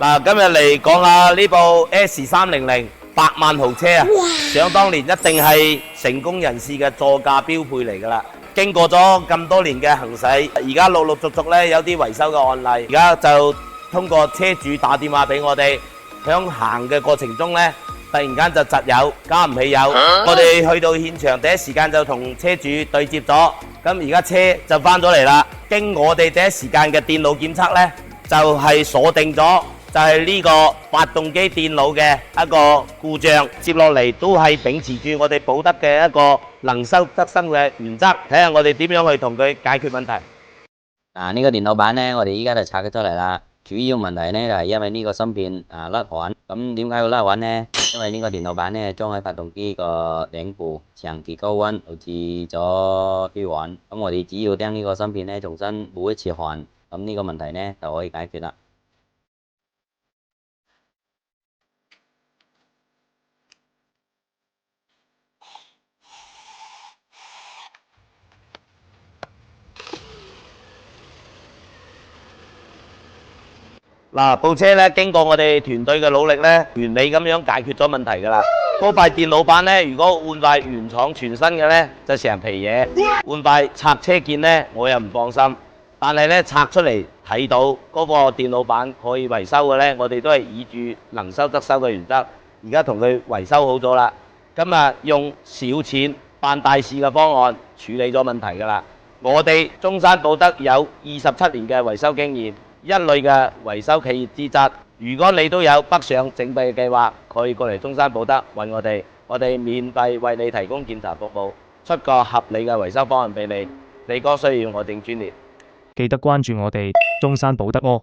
嗱，今日嚟講下呢部 S300百萬豪車啊！想當年一定係成功人士嘅座駕標配嚟㗎啦。經過咗咁多年嘅行駛，而家陸陸續續咧有啲維修嘅案例，而家就通過車主打電話俾我哋，響行嘅過程中咧，突然間就窒油，加唔起油。我哋去到現場第一時間就同車主對接咗，咁而家車就翻咗嚟啦。經我哋第一時間嘅電腦檢測咧，就係鎖定咗。就係呢個發動機電腦嘅一個故障，接落嚟都係秉持住我哋保德嘅一個能收則生嘅原則，睇下我哋點樣去同佢解決問題。呢個電腦板呢，我哋依家就拆咗出嚟啦。主要問題呢，就係因為呢個芯片甩環。咁點解要甩環呢？因為呢個電腦板呢，裝喺發動機個頂部，長期高溫導致咗飛環。咁我哋只要將呢個芯片呢，重新補一次環，咁呢個問題呢，就可以解決啦。嗱，部車咧經過我哋團隊嘅努力咧，完美咁樣解決咗問題㗎啦。嗰塊電腦板咧，如果換塊原廠全新嘅咧，就成皮嘢；換塊拆車件咧，我又唔放心。但係咧拆出嚟睇到嗰個電腦板可以維修嘅咧，我哋都係以住能收則收嘅原則，而家同佢維修好咗啦。咁啊，用少錢辦大事嘅方案處理咗問題㗎啦。我哋中山保德有27年嘅維修經驗。一類嘅維修企業資質，如果你都有北上整備嘅計劃，可以過嚟中山保德揾我哋，我哋免費為你提供檢查服務，出個合理嘅維修方案俾你。你哥需要我哋專業，記得關注我哋中山保德哦。